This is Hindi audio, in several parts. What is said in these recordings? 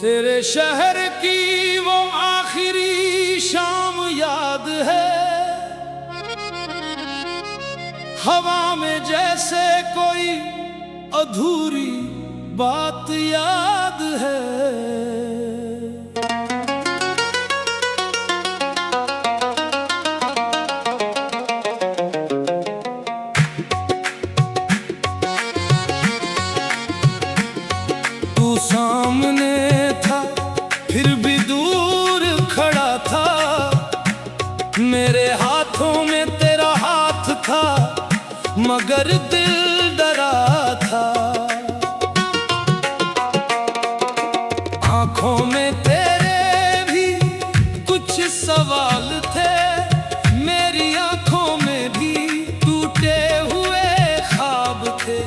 तेरे शहर की वो आखिरी शाम याद है, हवा में जैसे कोई अधूरी बात याद है। तू सामने था फिर भी दूर खड़ा था, मेरे हाथों में तेरा हाथ था मगर दिल डरा था। आंखों में तेरे भी कुछ सवाल थे, मेरी आंखों में भी टूटे हुए ख्वाब थे।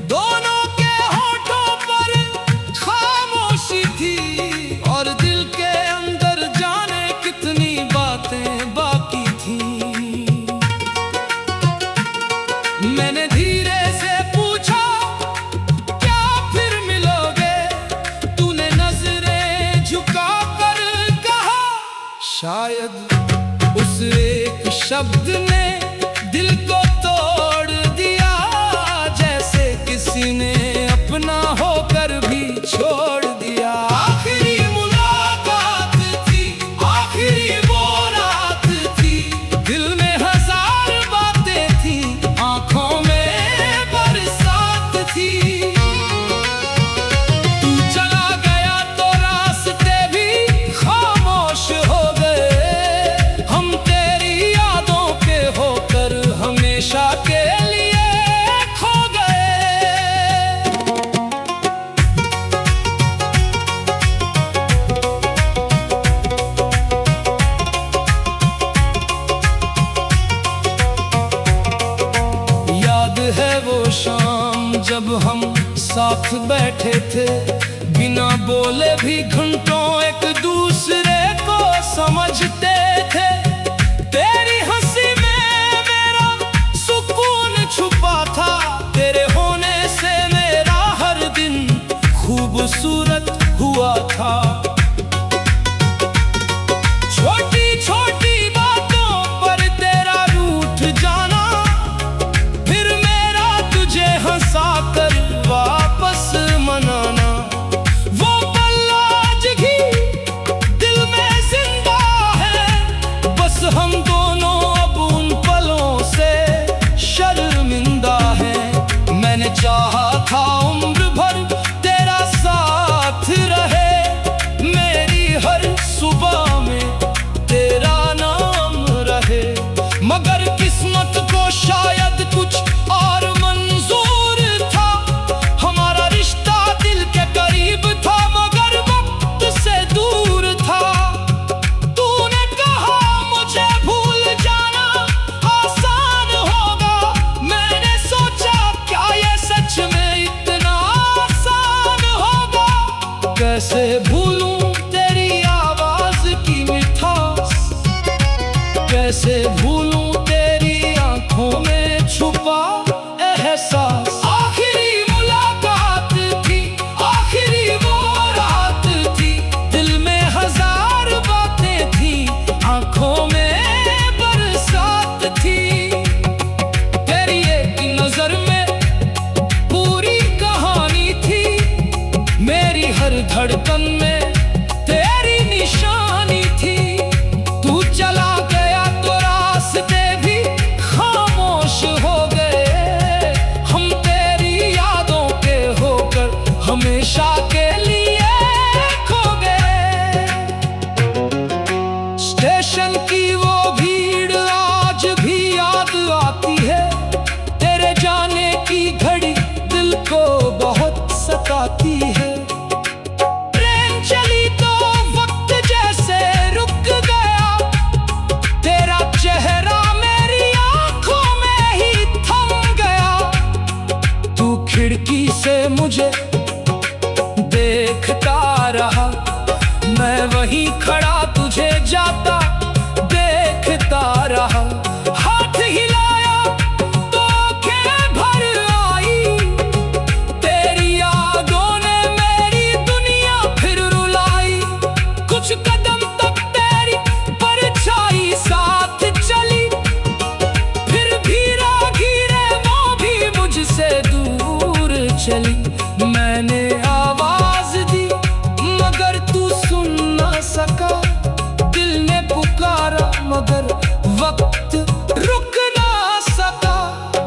दोनों के होठों पर खामोशी थी और दिल के अंदर जाने कितनी बातें बाकी थी। मैंने धीरे से पूछा क्या फिर मिलोगे, तूने नजरें झुकाकर कहा शायद। उस एक शब्द ने दिल को तोड़ दिया, जैसे किसी ने अपना होकर भी छोड़ दिया। आखिरी मुलाकात थी, आखिरी वो रात थी, दिल में हजार बातें थी, आंखों में बरसात थी। तू चला गया तो रास्ते भी खामोश हो गए, हम तेरी यादों के होकर हमेशा के लिए खो गए। याद है वो शाम जब हम साथ बैठे थे, बिना बोले भी घंटों एक दूसरे को समझते थे। तेरी हंसी में मेरा सुकून छुपा था, तेरे होने से मेरा हर दिन खूबसूरत हुआ था। छोटी छोटी बातों पर तेरा रूठ जाना, फिर मेरा तुझे हंसाकर वापस मनाना, वो पल आज भी दिल में जिंदा है। बस हम दोनों अब उन पलों से शर्मिंदा हैं। मैंने चाहा था उम्र भर तेरा साथ रहे, मेरी हर सुबह में तेरा नाम रहे, मगर किस्मत को शायद कुछ और मंजूर था। हमारा रिश्ता दिल के करीब था मगर वक्त से दूर था। तूने कहा मुझे भूल जाना आसान होगा, मैंने सोचा क्या ये सच में इतना आसान होगा। कैसे भूलूं तेरी आवाज की मिठास, कैसे भूलूं तेरी आंखों में छुपा एहसास। आखिरी मुलाकात थी, आखिरी वो रात थी, दिल में हजार बातें थी, आंखों में बरसात थी। तेरी एक नजर में पूरी कहानी थी, मेरी हर धड़कन में तेरी निशानी थी। तू चला गया तो रास्ते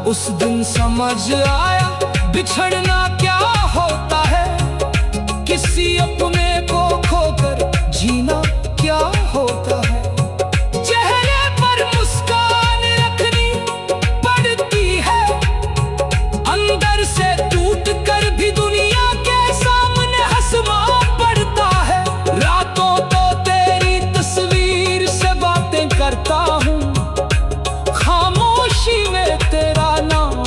उस दिन समझ आया बिछड़ना क्या होता है, किसी अपने को खोकर जीना क्या होता है। चेहरे पर मुस्कान रखनी पड़ती है, अंदर से टूट कर भी दुनिया के सामने हंसना पड़ता है। रातों तो तेरी तस्वीर से बातें करता हूँ, खामोशी में तेरा नाम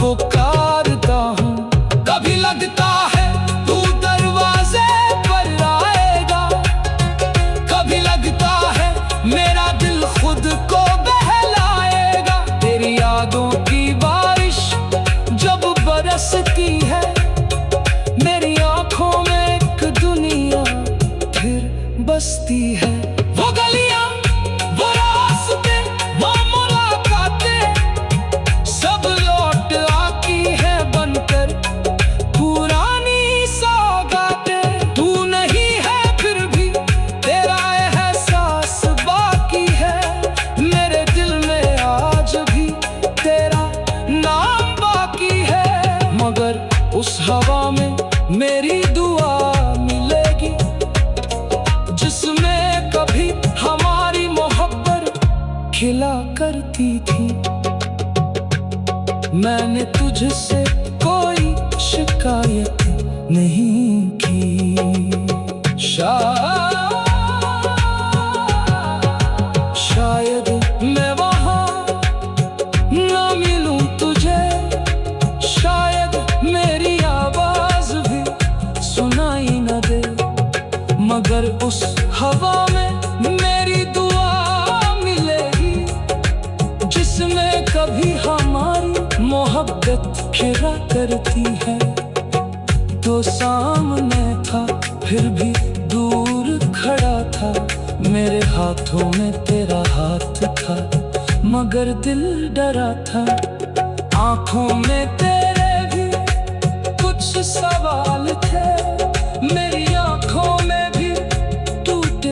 पुकारता हूँ। कभी लगता है तू दरवाजे पर आएगा, कभी लगता है मेरा दिल खुद को बहलाएगा। तेरी यादों की बारिश जब बरसती है, मेरी आंखों में एक दुनिया फिर बसती है। वो गलियां, वो रास्ते, वो मुलाकातें सब लौट आती है बनकर पुरानी सौगातें। तू नहीं है फिर भी तेरा एहसास बाकी है, मेरे दिल में आज भी तेरा नाम बाकी है। मगर उस हवा में मेरी दुआ मिलेगी, जिसमें कभी हमारी मोहब्बत खिला करती थी। मैंने तुझसे कोई शिकायत नहीं की। शायद मैं वहाँ ना मिलूं तुझे, शायद मेरी आवाज भी सुनाई न दे, मगर उस हवा में मेरी दुआ मिलेगी, जिसमें कभी हमारी मोहब्बत खिला करती है। तो सामने था फिर भी दूर खड़ा था, मेरे हाथों में तेरा हाथ था मगर दिल डरा था। आंखों में तेरे भी कुछ सवाल थे, मेरी आंखों में भी टूटे।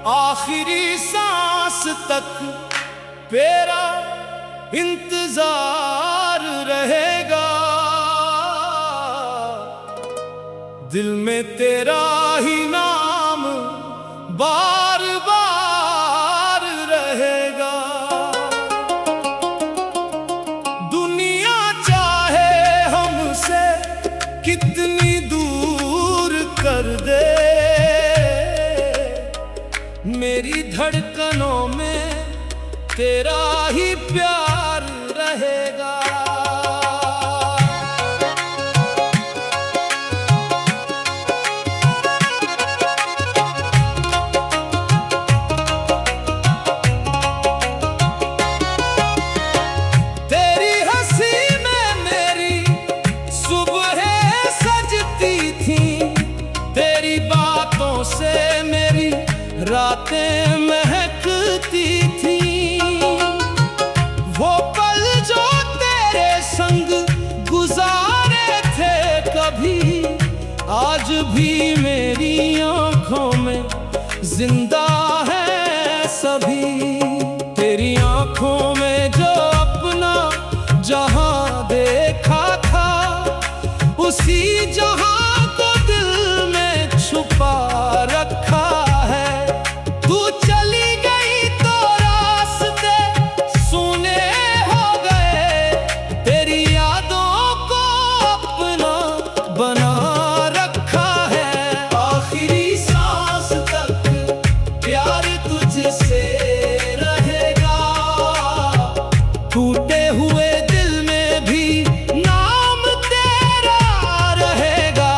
आखिरी सांस तक तेरा इंतजार रहेगा, दिल में तेरा ही नाम बार बार रहेगा। दुनिया चाहे हमसे कितनी दूर कर दे, मेरी धड़कनों में तेरा ही प्यार रहेगा। तेरी हंसी में मेरी सुबहें सजती थी, तेरी बातों से मेरी रातें महकती थी। वो पल जो तेरे संग गुजारे थे कभी, आज भी मेरी आंखों में जिंदा है सभी। तेरी आंखों में जो अपना जहां देखा था, उसी जहां को दिल में छुपा रखा है। तू चली गई तो रास्ते सूने हो गए, तेरी यादों को अपना बना रखा है। आखिरी सांस तक प्यार तुझसे रहेगा, टूटे हुए दिल में भी नाम तेरा रहेगा।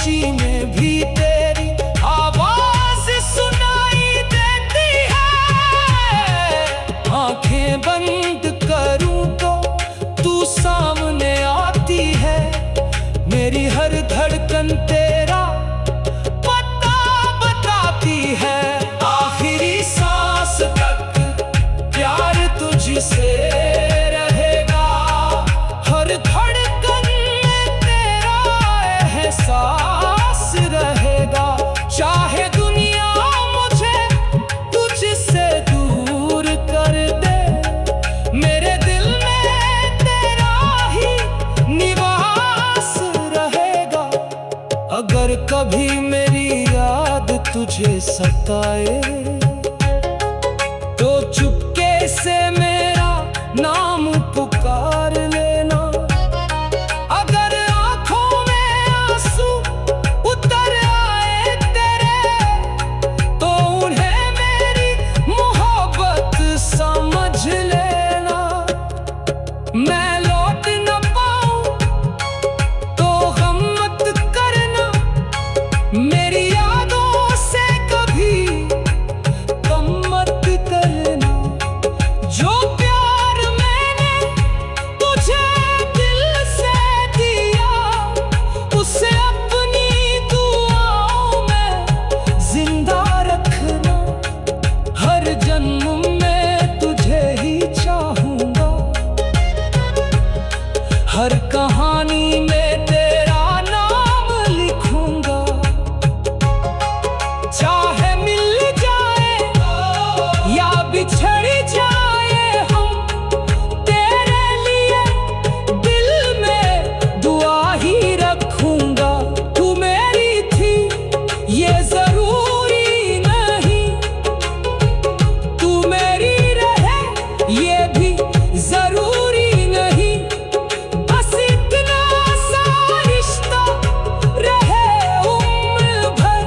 खामोशी में भी तेरी आवाज सुनाई देती है। आंखें बंद करूं तो तू सामने आती है। मेरी हर धड़कन तेरा पता बताती है। आखिरी सांस तक प्यार तुझसे रहेगा। हर धड़कन में तेरा एहसास रहेगा। चाहे दुनिया मुझे तुझसे दूर कर दे, मेरे दिल में तेरा ही निवास रहेगा। अगर कभी मेरी याद तुझे सताए तो चुपके से मेरा नाम पुकार लेना। अगर आंखों में आंसू उतर आए तेरे तो उन्हें मेरी मोहब्बत समझ लेना। मैं लौट न पाऊं तो गम मत करना। मेरी यादों से कभी कम मत करना। जो प्यार मैंने तुझे दिल से दिया, उसे अपनी दुआओं में जिंदा रखना। हर जन्म में तुझे ही चाहूंगा। हर कहानी में तेरा नाम लिखूंगा। चाहे मिल जाए या बिछड़ जाए हम, तेरे लिए दिल में दुआ ही रखूंगा। तू मेरी थी ये जरूरी नहीं, तू मेरी रहे ये भी जरूरी नहीं। बस इतना सा रिश्ता रहे उम्र भर।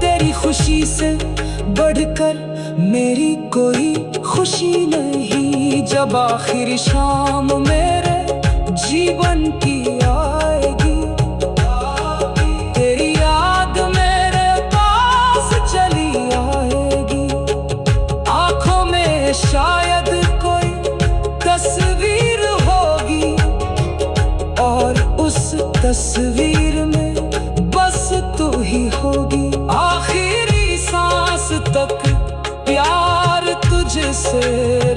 तेरी खुशी से बढ़कर मेरी कोई खुशी नहीं। जब आखिरी शाम मेरे जीवन की आएगी, तेरी याद मेरे पास चली आएगी। आंखों में शायद कोई तस्वीर होगी और उस तस्वीर में बस तू ही होगी। आखिरी सांस तक प्यार तुझसे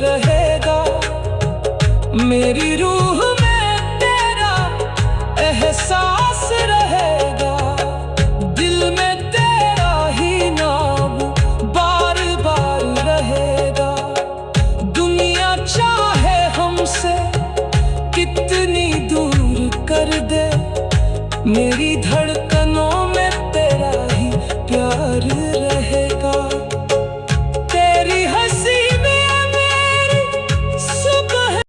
रहेगा। मेरी रूह में तेरा एहसास रहेगा। दिल में तेरा ही नाम बार बार रहेगा। दुनिया चाहे हमसे कितनी दूर कर दे, मेरी धड़कन